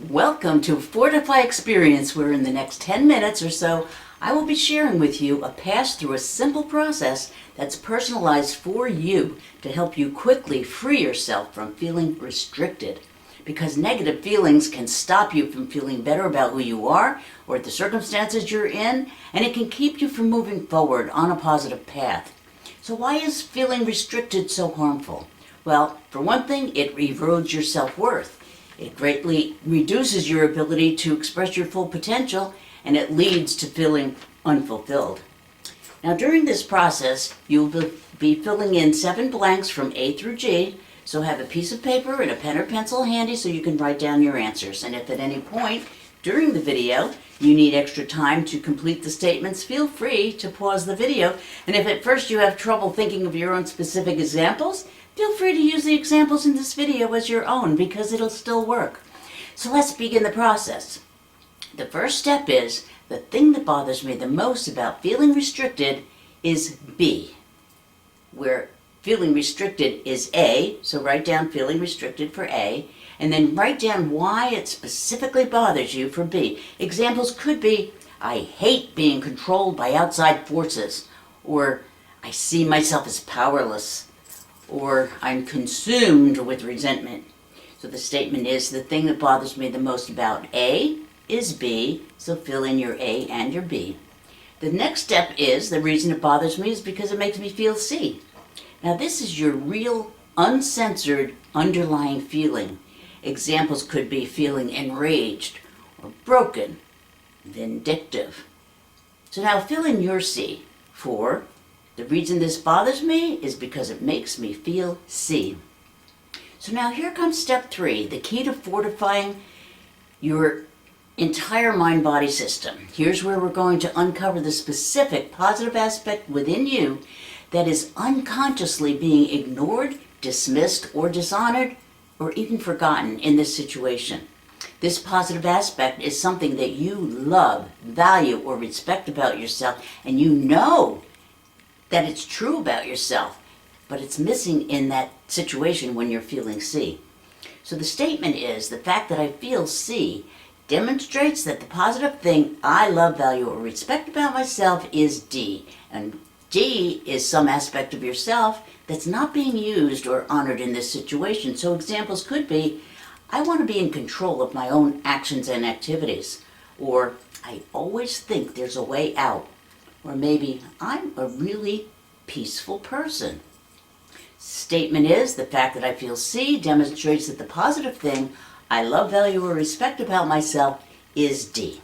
Welcome to Fortify Experience, where in the next 10 minutes or so, I will be sharing with you a pass through a simple process that's personalized for you to help you quickly free yourself from feeling restricted. Because negative feelings can stop you from feeling better about who you are or the circumstances you're in, and it can keep you from moving forward on a positive path. So why is feeling restricted so harmful? Well, for one thing, it erodes your self-worth. It greatly reduces your ability to express your full potential, and it leads to feeling unfulfilled. Now, during this process, you'll be filling in 7 blanks from A through G, so have a piece of paper and a pen or pencil handy so you can write down your answers. And if at any point during the video you need extra time to complete the statements, feel free to pause the video. And if at first you have trouble thinking of your own specific examples, feel free to use the examples in this video as your own, because it'll still work. So let's begin the process. The first step is, the thing that bothers me the most about feeling restricted is B, where feeling restricted is A, so write down feeling restricted for A, and then write down why it specifically bothers you for B. Examples could be, I hate being controlled by outside forces, or I see myself as powerless, or I'm consumed with resentment. So the statement is, the thing that bothers me the most about A is B, so fill in your A and your B. The next step is, the reason it bothers me is because it makes me feel C. Now this is your real, uncensored, underlying feeling. Examples could be feeling enraged, or broken, vindictive. So now fill in your C for, the reason this bothers me is because it makes me feel C. So now here comes step 3, the key to fortifying your entire mind-body system. Here's where we're going to uncover the specific positive aspect within you that is unconsciously being ignored, dismissed, or dishonored, or even forgotten in this situation. This positive aspect is something that you love, value, or respect about yourself, and you know that it's true about yourself, but it's missing in that situation when you're feeling C. So the statement is, the fact that I feel C demonstrates that the positive thing I love, value, or respect about myself is D. And D is some aspect of yourself that's not being used or honored in this situation. So examples could be, I want to be in control of my own actions and activities. Or, I always think there's a way out. Or maybe, I'm a really peaceful person. Statement is, the fact that I feel C demonstrates that the positive thing I love, value, or respect about myself is D.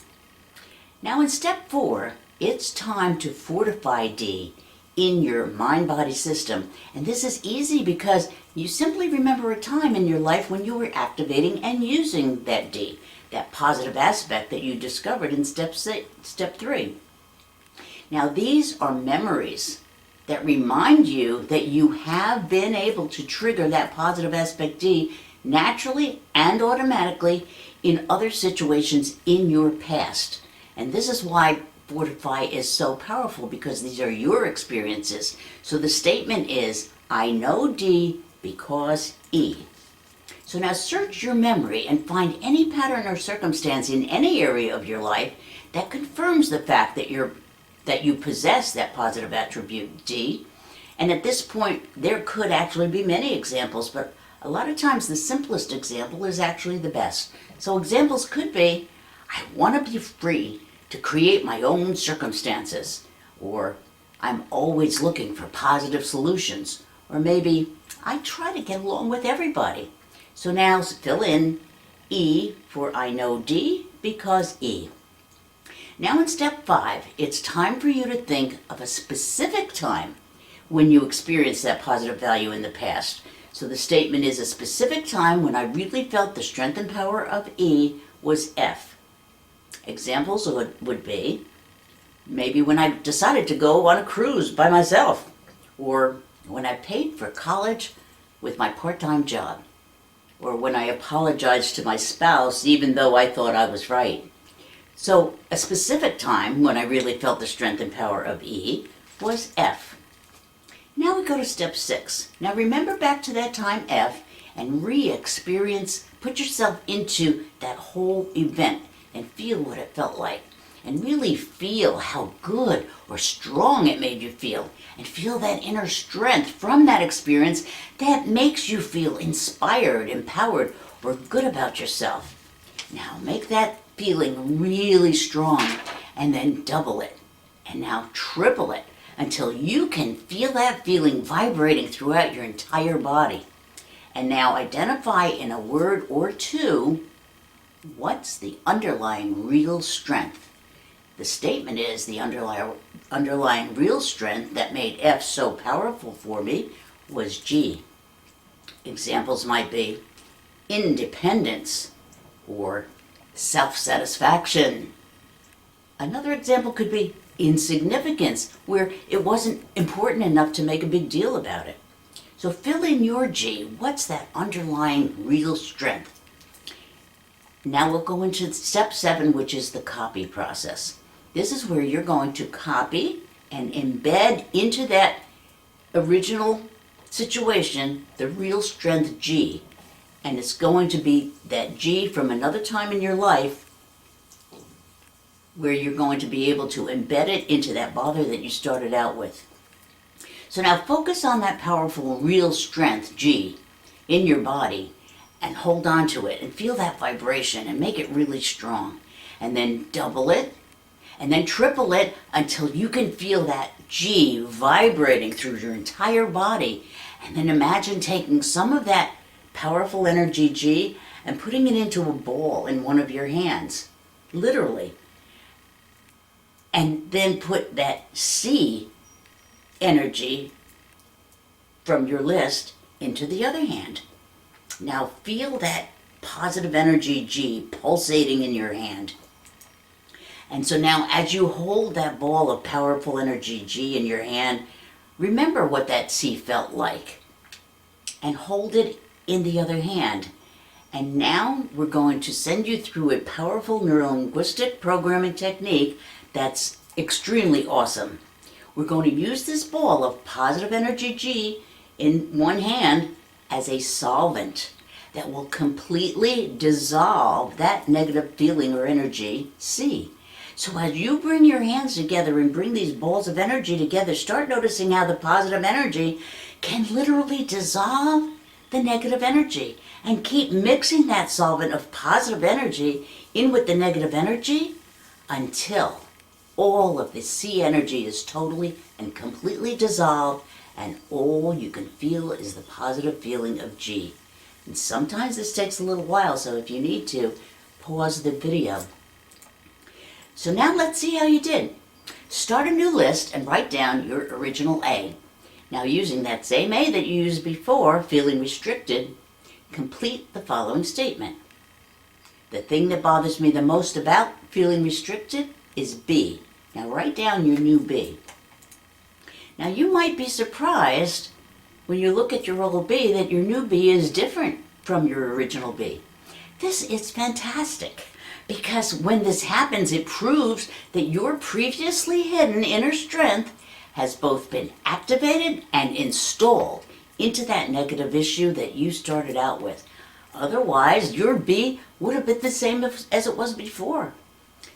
Now in step 4, it's time to fortify D in your mind-body system. And this is easy because you simply remember a time in your life when you were activating and using that D, that positive aspect that you discovered in step 3. Now these are memories that remind you that you have been able to trigger that positive aspect D naturally and automatically in other situations in your past. And this is why Fortify is so powerful, because these are your experiences. So the statement is, I know D because E. So now search your memory and find any pattern or circumstance in any area of your life that confirms the fact that you possess that positive attribute D. And at this point, there could actually be many examples, but a lot of times the simplest example is actually the best. So examples could be, I want to be free to create my own circumstances. Or, I'm always looking for positive solutions. Or maybe, I try to get along with everybody. So now fill in E for I know D because E. Now in step 5, it's time for you to think of a specific time when you experienced that positive value in the past. So the statement is, a specific time when I really felt the strength and power of E was F. Examples would be, maybe when I decided to go on a cruise by myself, or when I paid for college with my part-time job, or when I apologized to my spouse even though I thought I was right. So a specific time when I really felt the strength and power of E was F. Now we go to step 6. Now remember back to that time F and re-experience, put yourself into that whole event and feel what it felt like. And really feel how good or strong it made you feel. And feel that inner strength from that experience that makes you feel inspired, empowered, or good about yourself. Now make that feeling really strong and then double it. And now triple it until you can feel that feeling vibrating throughout your entire body. And now identify in a word or two what's the underlying real strength. The statement is the underlying real strength that made F so powerful for me was G. Examples might be independence or self-satisfaction. Another example could be insignificance, where it wasn't important enough to make a big deal about it. So fill in your G. What's that underlying real strength? Now we'll go into step 7, which is the copy process. This is where you're going to copy and embed into that original situation the real strength G. And it's going to be that G from another time in your life where you're going to be able to embed it into that bother that you started out with. So now focus on that powerful real strength G in your body and hold on to it and feel that vibration and make it really strong. And then double it and then triple it until you can feel that G vibrating through your entire body. And then imagine taking some of that powerful energy G and putting it into a ball in one of your hands, literally. And then put that C energy from your list into the other hand. Now feel that positive energy G pulsating in your hand. And so now as you hold that ball of powerful energy G in your hand, remember what that C felt like. And hold it in the other hand. And now we're going to send you through a powerful neurolinguistic programming technique that's extremely awesome. We're going to use this ball of positive energy G in one hand as a solvent that will completely dissolve that negative feeling or energy C. So as you bring your hands together and bring these balls of energy together, start noticing how the positive energy can literally dissolve the negative energy, and keep mixing that solvent of positive energy in with the negative energy until all of the C energy is totally and completely dissolved and all you can feel is the positive feeling of G. And sometimes this takes a little while, so if you need to, pause the video. So now let's see how you did. Start a new list and write down your original A. Now using that same A that you used before, feeling restricted, complete the following statement. The thing that bothers me the most about feeling restricted is B. Now write down your new B. Now you might be surprised when you look at your old B that your new B is different from your original B. This is fantastic. Because when this happens, it proves that your previously hidden inner strength has both been activated and installed into that negative issue that you started out with. Otherwise, your B would have been the same as it was before.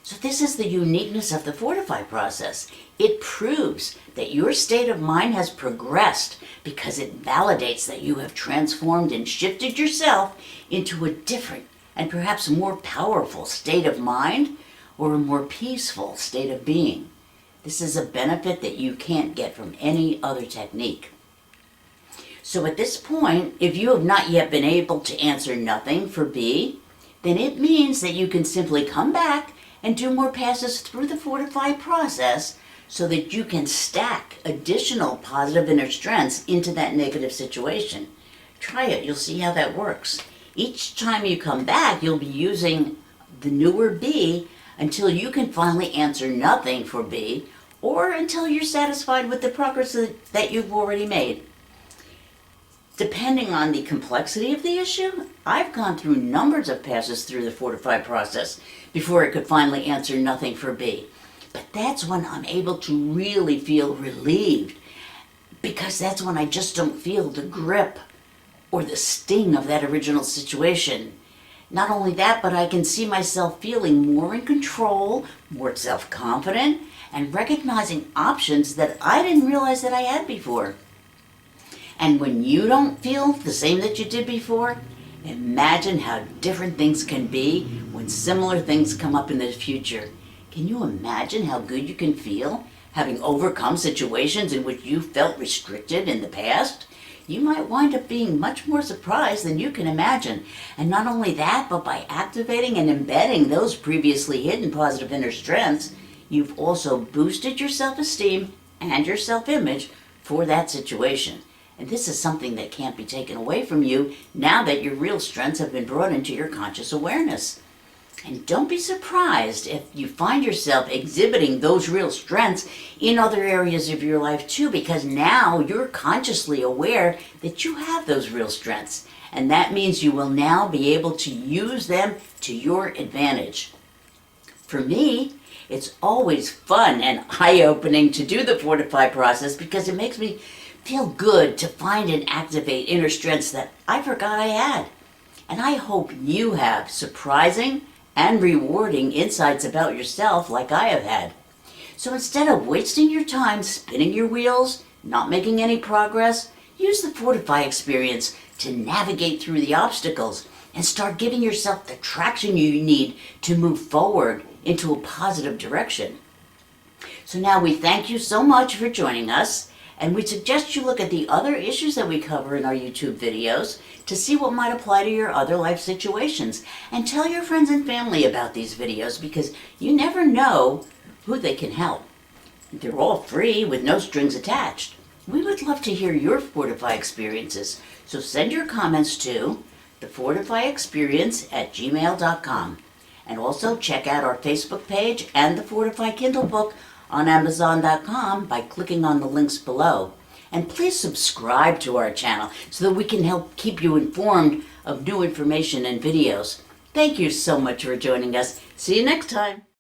So this is the uniqueness of the Fortify process. It proves that your state of mind has progressed because it validates that you have transformed and shifted yourself into a different and perhaps more powerful state of mind or a more peaceful state of being. This is a benefit that you can't get from any other technique. So at this point, if you have not yet been able to answer nothing for B, then it means that you can simply come back and do more passes through the Fortify process so that you can stack additional positive inner strengths into that negative situation. Try it, you'll see how that works. Each time you come back, you'll be using the newer B until you can finally answer nothing for B, or until you're satisfied with the progress that you've already made. Depending on the complexity of the issue, I've gone through numbers of passes through the Fortify process before I could finally answer nothing for B. But that's when I'm able to really feel relieved, because that's when I just don't feel the grip or the sting of that original situation. Not only that, but I can see myself feeling more in control, more self-confident, and recognizing options that I didn't realize that I had before. And when you don't feel the same that you did before, imagine how different things can be when similar things come up in the future. Can you imagine how good you can feel having overcome situations in which you felt restricted in the past? You might wind up being much more surprised than you can imagine. And not only that, but by activating and embedding those previously hidden positive inner strengths, you've also boosted your self-esteem and your self-image for that situation. And this is something that can't be taken away from you now that your real strengths have been brought into your conscious awareness. And don't be surprised if you find yourself exhibiting those real strengths in other areas of your life too, because now you're consciously aware that you have those real strengths. And that means you will now be able to use them to your advantage. For me, it's always fun and eye-opening to do the Fortify process because it makes me feel good to find and activate inner strengths that I forgot I had. And I hope you have surprising and rewarding insights about yourself like I have had. So instead of wasting your time spinning your wheels, not making any progress, use the Fortify experience to navigate through the obstacles and start giving yourself the traction you need to move forward into a positive direction. So now we thank you so much for joining us, and we suggest you look at the other issues that we cover in our YouTube videos to see what might apply to your other life situations. And tell your friends and family about these videos because you never know who they can help. They're all free with no strings attached. We would love to hear your Fortify experiences, so send your comments to thefortifyexperience@gmail.com. And also check out our Facebook page and the Fortify Kindle book on Amazon.com by clicking on the links below. And please subscribe to our channel so that we can help keep you informed of new information and videos. Thank you so much for joining us. See you next time.